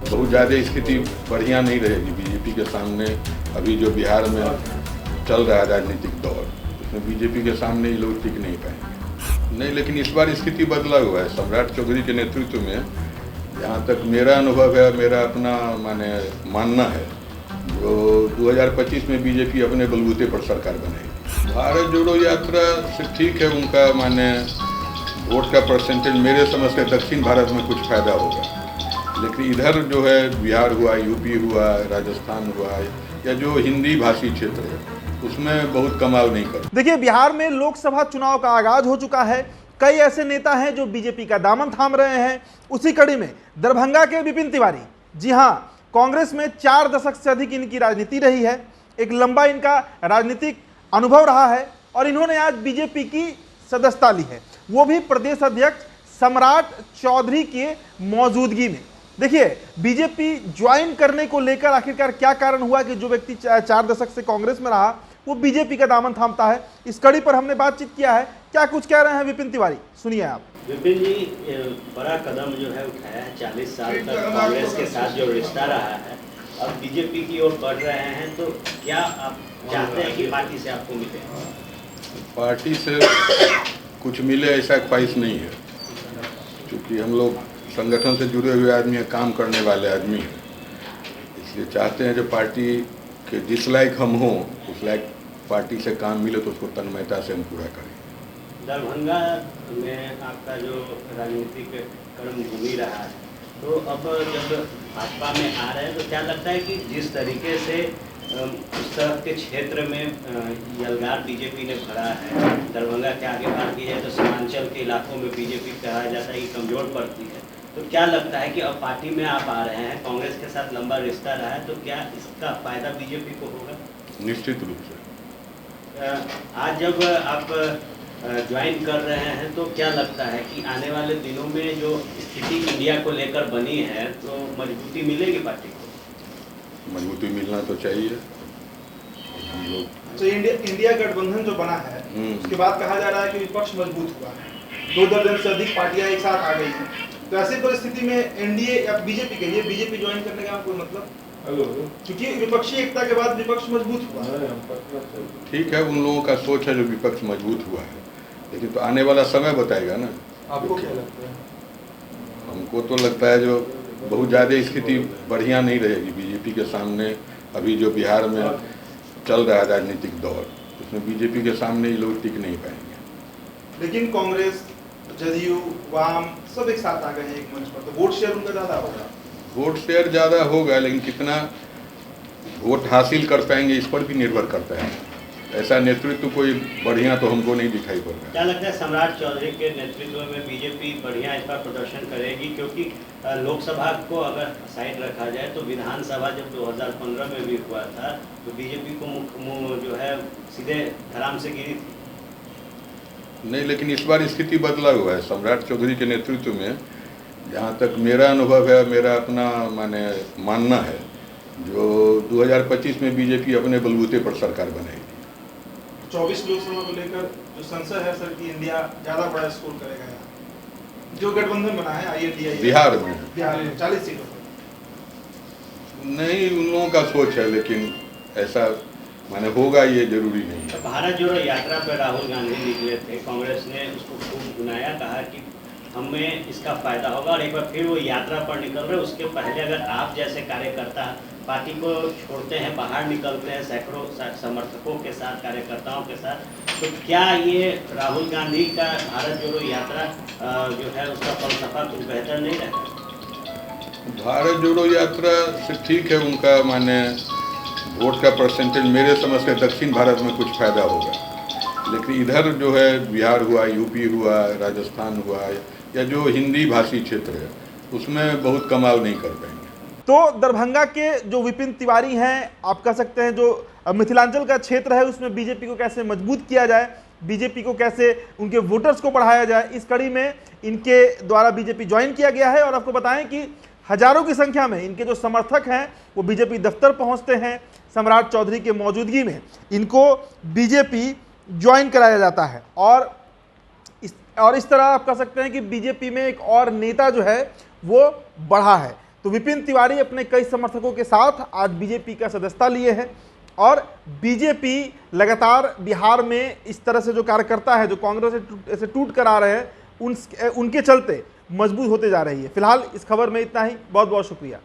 बहुत ज़्यादा स्थिति बढ़िया नहीं रहेगी बीजेपी के सामने। अभी जो बिहार में चल रहा है राजनीतिक दौर, उसमें बीजेपी के सामने ये लोग टिक नहीं पाएंगे। नहीं, लेकिन इस बार स्थिति बदला हुआ है सम्राट चौधरी के नेतृत्व में। जहाँ तक मेरा अनुभव है, मेरा अपना मानना है, जो 2025 में बीजेपी अपने बलबूते पर सरकार बनेगी। भारत जोड़ो यात्रा से ठीक है, उनका वोट का परसेंटेज मेरे समझ से दक्षिण भारत में कुछ फ़ायदा होगा, लेकिन इधर जो है बिहार हुआ, यूपी हुआ, राजस्थान हुआ, या जो हिंदी भाषी क्षेत्र है उसमें बहुत कमाल नहीं कर। देखिए, बिहार में लोकसभा चुनाव का आगाज हो चुका है। कई ऐसे नेता हैं जो बीजेपी का दामन थाम रहे हैं। उसी कड़ी में दरभंगा के विपिन तिवारी, जी हां, कांग्रेस में 4 दशक से अधिक इनकी राजनीति रही है। एक लंबा इनका राजनीतिक अनुभव रहा है और इन्होंने आज बीजेपी की सदस्यता ली है, वो भी प्रदेश अध्यक्ष सम्राट चौधरी के मौजूदगी में। देखिए, बीजेपी ज्वाइन करने को लेकर आखिरकार क्या कारण हुआ कि जो व्यक्ति 4 दशक से कांग्रेस में रहा वो बीजेपी का दामन थामता है। इस कड़ी पर हमने बातचीत किया है। क्या कुछ कह रहे हैं विपिन तिवारी, सुनिए आप। विपिन जी, बड़ा कदम जो है उठाया है। 40 साल तक कांग्रेस के साथ जो रिश्ता रहा है, अब बीजेपी की ओर बढ़ रहे हैं, तो क्या आप चाहते हैं कि पार्टी से आपको मिले? पार्टी से कुछ मिले ऐसा ख्वाहिश नहीं है, क्योंकि हम लोग संगठन से जुड़े हुए आदमी हैं, काम करने वाले आदमी हैं। इसलिए चाहते हैं जो पार्टी के जिस लायक हम हों, उस लायक पार्टी से काम मिले तो उसको तन्मयता से हम पूरा करें। दरभंगा में आपका जो राजनीतिक कर्म भूमि रहा है, तो अब जब भाजपा में आ रहे हैं तो क्या लगता है कि जिस तरीके से उस तरह के क्षेत्र में यलगार बीजेपी ने भरा है, दरभंगा के आगे बात की जाए तो सीमांचल के इलाकों में बीजेपी कहा जाता है कि कमजोर पड़ती है, तो क्या लगता है कि अब पार्टी में आप आ रहे हैं, कांग्रेस के साथ लंबा रिश्ता रहा है, तो क्या इसका फायदा बीजेपी को होगा? निश्चित रूप से। आज जब आप ज्वाइन कर रहे हैं तो क्या लगता है कि आने वाले दिनों में जो स्थिति इंडिया को लेकर बनी है तो मजबूती मिलेगी पार्टी को? मजबूती मिलना तो चाहिए। हम लोग तो इंडिया गठबंधन जो बना है उसके बाद कहा जा रहा है कि विपक्ष मजबूत हुआ है, 2 दर्जन से अधिक पार्टियां एक साथ आ गई हैं। तो ऐसी परिस्थिति में एनडीए या बीजेपी के लिए बीजेपी ज्वाइन करने का कोई मतलब? क्योंकि विपक्षी एकता के बाद विपक्ष मजबूत हुआ है। ठीक है, उन लोगों का सोच है जो विपक्ष मजबूत हुआ है, लेकिन तो आने वाला समय बताएगा ना। आपको क्या लगता है? हमको तो लगता है जो बहुत ज़्यादा स्थिति बढ़िया नहीं रहेगी बीजेपी के सामने। अभी जो बिहार में चल रहा है राजनीतिक दौर, उसमें बीजेपी के सामने ये लोग टिक नहीं पाएंगे। लेकिन कांग्रेस, जदयू, वाम सब एक साथ आ गए हैं एक मंच पर, तो वोट शेयर उनका ज़्यादा होगा। वोट शेयर ज़्यादा होगा, लेकिन कितना वोट हासिल कर पाएंगे इस पर भी निर्भर करता है। ऐसा नेतृत्व कोई बढ़िया तो हमको नहीं दिखाई पड़ रहा। क्या लगता है सम्राट चौधरी के नेतृत्व में बीजेपी बढ़िया इस पर प्रदर्शन करेगी? क्योंकि लोकसभा को अगर साइड रखा जाए तो विधानसभा जब 2015 में भी हुआ था तो बीजेपी को जो है सीधे धराम से गिरी थी। नहीं, लेकिन इस बार स्थिति बदला हुआ है सम्राट चौधरी के नेतृत्व में। जहाँ तक मेरा अनुभव है, मेरा अपना मानना है, जो 2025 में बीजेपी अपने बलबूते पर सरकार बनेगी। 24 लोकसभा को लेकर जो संशय है सर कि इंडिया ज़्यादा बड़ा स्कोर करेगा यहाँ, जो गठबंधन बना है INDA बिहार में 40 सीटों पर। नहीं, उन लोगों का सोच है, लेकिन ऐसा होगा ये जरूरी नहीं है। भारत जोड़ो यात्रा पर राहुल गांधी निकले थे, कांग्रेस ने उसको खूब भुनाया, कहा कि हमें इसका फायदा होगा, और एक बार फिर वो यात्रा पर निकल रहे। उसके पहले अगर आप जैसे कार्यकर्ता पार्टी को छोड़ते हैं, बाहर निकलते हैं सैकड़ों समर्थकों के साथ, कार्यकर्ताओं के साथ, तो क्या ये राहुल गांधी का भारत जोड़ो यात्रा जो है उसका फलसफा कुछ बेहतर नहीं रहता? भारत जोड़ो यात्रा से ठीक है, उनका वोट का परसेंटेज मेरे समझ से दक्षिण भारत में कुछ फ़ायदा होगा, लेकिन इधर जो है बिहार हुआ, यूपी हुआ, राजस्थान हुआ, या जो हिंदी भाषी क्षेत्र है उसमें बहुत कमाल नहीं कर पाएंगे। तो दरभंगा के जो विपिन तिवारी हैं, आप कह सकते हैं जो मिथिलांचल का क्षेत्र है उसमें बीजेपी को कैसे मजबूत किया जाए, बीजेपी को कैसे उनके वोटर्स को बढ़ाया जाए, इस कड़ी में इनके द्वारा बीजेपी ज्वाइन किया गया है। और आपको बताएं कि हजारों की संख्या में इनके जो समर्थक हैं वो बीजेपी दफ्तर पहुंचते हैं। सम्राट चौधरी के मौजूदगी में इनको बीजेपी ज्वाइन कराया जाता है और इस तरह आप कह सकते हैं कि बीजेपी में एक और नेता जो है वो बढ़ा है। तो विपिन तिवारी अपने कई समर्थकों के साथ आज बीजेपी का सदस्यता लिए हैं और बीजेपी लगातार बिहार में इस तरह से जो कार्यकर्ता है जो कांग्रेस से टूट कर आ रहे हैं उनके चलते मजबूत होते जा रही है। फिलहाल इस खबर में इतना ही। बहुत बहुत शुक्रिया।